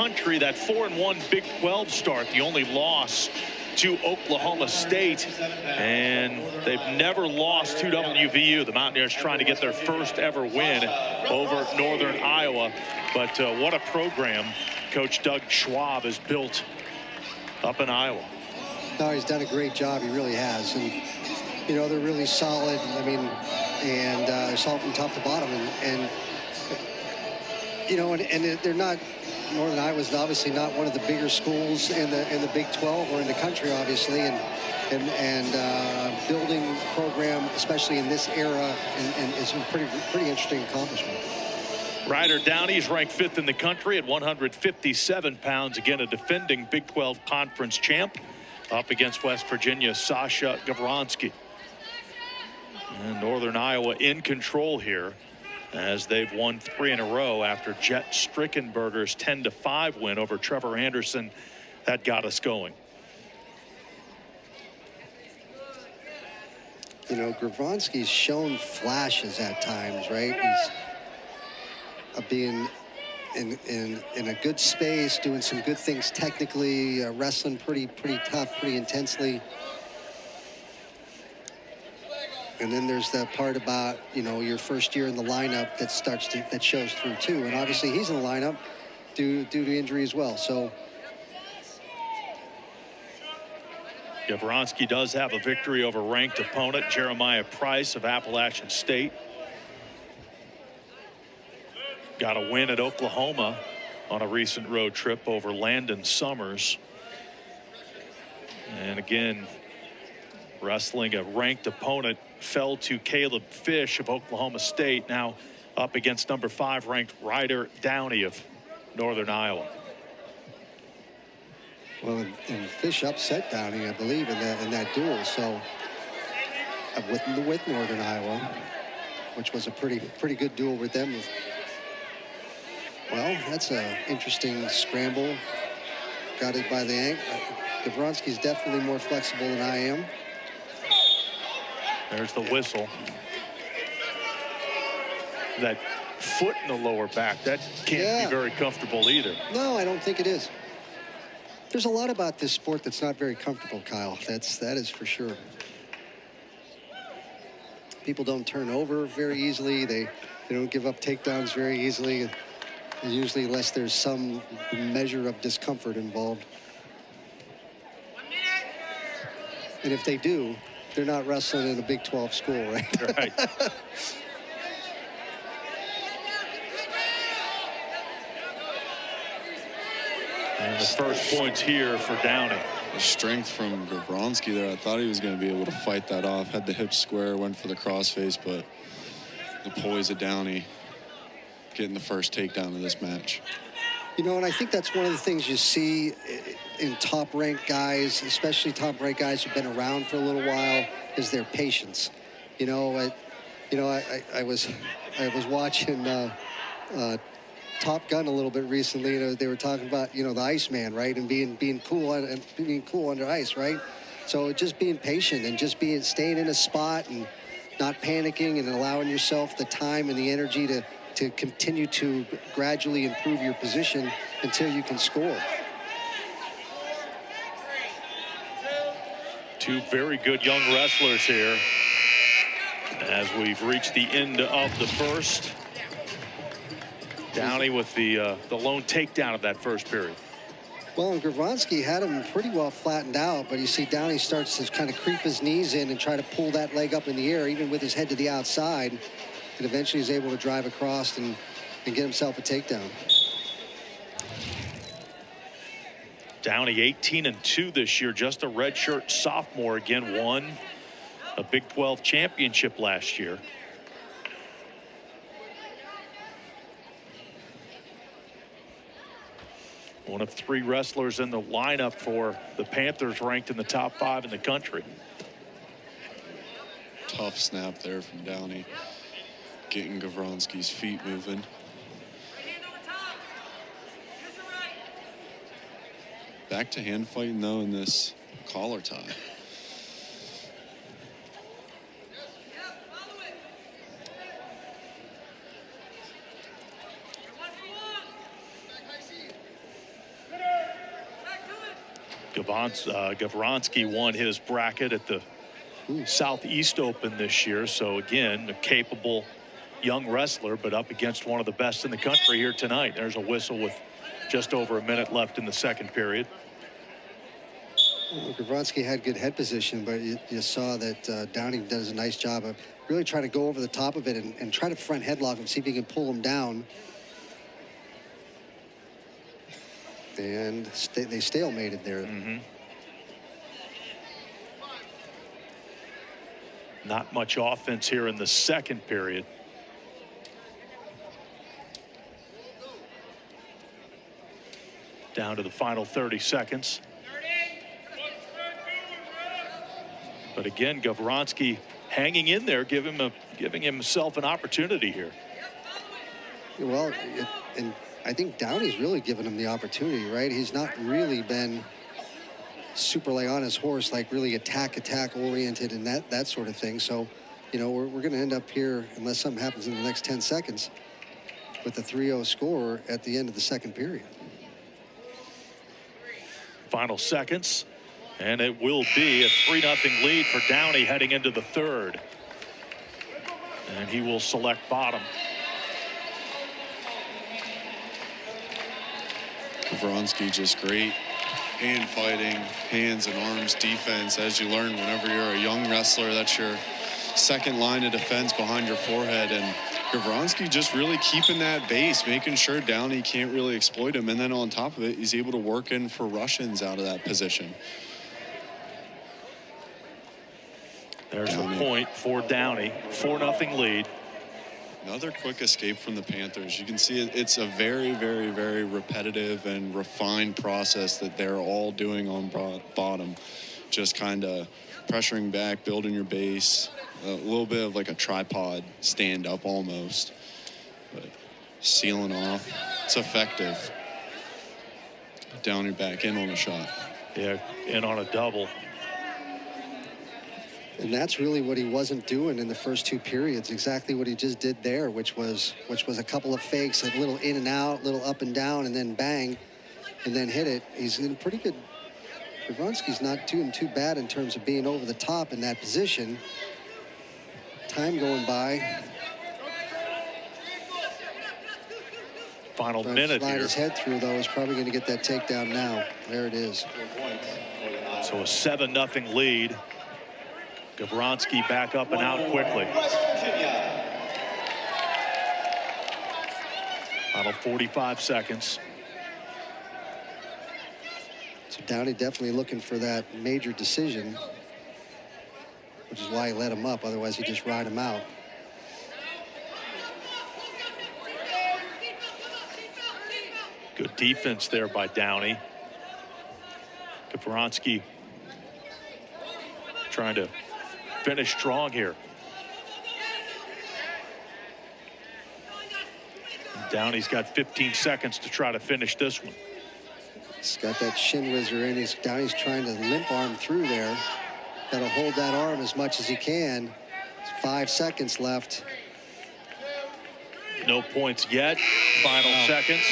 country. That 4-1 Big 12 start, the only loss to Oklahoma State, and they've never lost to WVU. The Mountaineers trying to get their first ever win over Northern Iowa. But what a program Coach Doug Schwab has built up in Iowa. No, he's done a great job. He really has. And, you know, they're really solid. I mean, and they're solid from top to bottom. And you know, and they're not, Northern Iowa's obviously not one of the bigger schools in the Big 12 or in the country, obviously. And building a program, especially in this era, and is a pretty interesting accomplishment. Ryder Downey is ranked 5th in the country at 157 pounds. Again, a defending Big 12 conference champ, up against West Virginia's Sasha Gavronsky. And Northern Iowa in control here, as they've won 3 in a row after Jet Strickenberger's 10-5 win over Trevor Anderson. That got us going. You know, Gavronsky's shown flashes at times, right? He's being in a good space, doing some good things technically, wrestling pretty tough, pretty intensely. And then there's that part about, you know, your first year in the lineup that shows through too. And obviously he's in the lineup due to injury as well. So Gavronsky does have a victory over ranked opponent Jeremiah Price of Appalachian State. Got a win at Oklahoma on a recent road trip over Landon Summers. And again, wrestling a ranked opponent, fell to Caleb Fish of Oklahoma State, now up against number 5 ranked Ryder Downey of Northern Iowa. Well, and Fish upset Downey, I believe, in that duel. So with Northern Iowa, which was a pretty good duel with them. Well, that's an interesting scramble. Got it by the ankle. Gavronsky's definitely more flexible than I am. There's the whistle. That foot in the lower back, that can't be very comfortable either. No, I don't think it is. There's a lot about this sport that's not very comfortable, Kyle. That is for sure. People don't turn over very easily. They don't give up takedowns very easily. Usually, unless there's some measure of discomfort involved. And if they do, they're not wrestling in a Big 12 school, right? Right. And the first points here for Downey. The strength from Gavronsky there. I thought he was going to be able to fight that off. Had the hips square, went for the crossface, but the poise of Downey getting the first takedown of this match. You know, and I think that's one of the things you see in top-ranked guys, especially top-ranked guys who've been around for a little while, is their patience. You know, I was watching Top Gun a little bit recently. You know, they were talking about, you know, the Iceman, right, and being cool under ice, right? So just being patient and just staying in a spot and not panicking and allowing yourself the time and the energy to continue to gradually improve your position until you can score. Two very good young wrestlers here as we've reached the end of the first. Downey with the lone takedown of that first period. Well, and Gavronsky had him pretty well flattened out, but you see Downey starts to kind of creep his knees in and try to pull that leg up in the air, even with his head to the outside, and eventually he's able to drive across and get himself a takedown. Downey 18-2 this year, just a redshirt sophomore. Again, won a Big 12 championship last year. One of 3 wrestlers in the lineup for the Panthers ranked in the top 5 in the country. Tough snap there from Downey, getting Gavronsky's feet moving. Back to hand fighting though in this collar tie. Gavronsky won his bracket at the Southeast Open this year. So again, a capable young wrestler, but up against one of the best in the country here tonight. There's a whistle with just over a minute left in the second period. Well, Gavronsky had good head position, but you saw that Downey does a nice job of really trying to go over the top of it and try to front headlock him, see if he can pull him down. And they stalemated there. Not much offense here in the second period. Down to the final 30 seconds. But again, Gavronsky hanging in there, giving himself an opportunity here. Well, and I think Downey's really given him the opportunity, right? He's not really been super like on his horse, like really attack oriented and that sort of thing. So, you know, we're going to end up here, unless something happens in the next 10 seconds, with a 3-0 score at the end of the second period. Final seconds, and it will be a 3-0 lead for Downey heading into the third. And he will select bottom. Gavronsky just great hand fighting, hands and arms defense. As you learn, whenever you're a young wrestler, that's your second line of defense behind your forehead. And Gavronsky just really keeping that base, making sure Downey can't really exploit him. And then on top of it, he's able to work in for Russians out of that position. There's the point for Downey. 4-0 lead. Another quick escape from the Panthers. You can see it's a very, very, very repetitive and refined process that they're all doing on bottom. Just kind of pressuring back, building your base, a little bit of like a tripod stand up almost, but sealing off. It's effective. Downey back in on a shot. Yeah, in on a double. And that's really what he wasn't doing in the first two periods. Exactly what he just did there, which was a couple of fakes, a little in and out, little up and down, and then bang, and then hit it. He's in pretty good. Gavronsky's not doing too bad in terms of being over the top in that position. Time going by. Final minute slide here. His head through, though, is probably going to get that takedown now. There it is. So a 7-0 lead. Gavronsky back up and out quickly. Final 45 seconds. So Downey definitely looking for that major decision, which is why he let him up. Otherwise, he'd just ride him out. Good defense there by Downey. Gavronsky trying to finish strong here. Downey's got 15 seconds to try to finish this one. He's got that shin whizzer in. Downey's trying to limp arm through there. Got to hold that arm as much as he can. It's 5 seconds left. No points yet. Final seconds.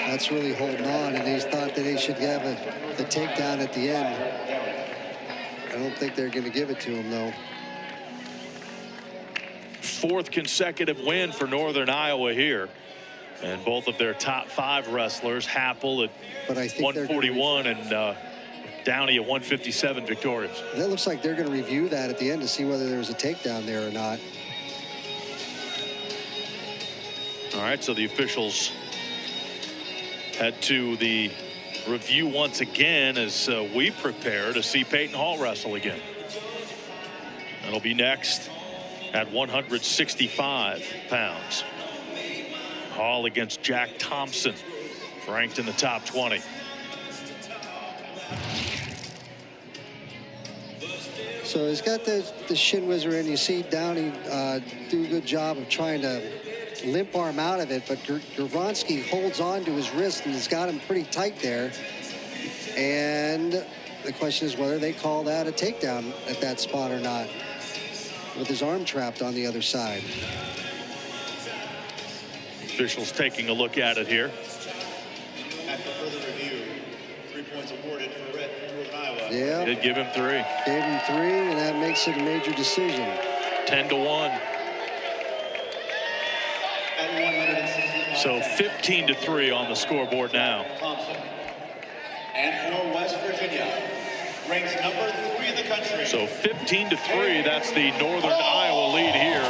That's really holding on, and he thought that he should have the takedown at the end. I don't think they're going to give it to him, though. Fourth consecutive win for Northern Iowa here. And both of their top 5 wrestlers, Happel at 141 and Downey at 157 victorious. That looks like they're going to review that at the end to see whether there was a takedown there or not. All right, so the officials head to the review once again as we prepare to see Peyton Hall wrestle again. That'll be next at 165 pounds. Hall against Jack Thompson, ranked in the top 20. So he's got the shin whizzer in. You see Downey do a good job of trying to limp arm out of it, but Gavronsky holds on to his wrist and has got him pretty tight there. And the question is whether they call that a takedown at that spot or not, with his arm trapped on the other side. Officials taking a look at it here. After further review, 3 points awarded for Red from Northern Iowa. Yeah. Did give him 3. Gave him 3, and that makes it a major decision. 10-1. At 165 So 15-3 on the scoreboard now. Thompson. And for West Virginia, ranks number 3 in the country. So 15-3, that's the Northern Iowa lead here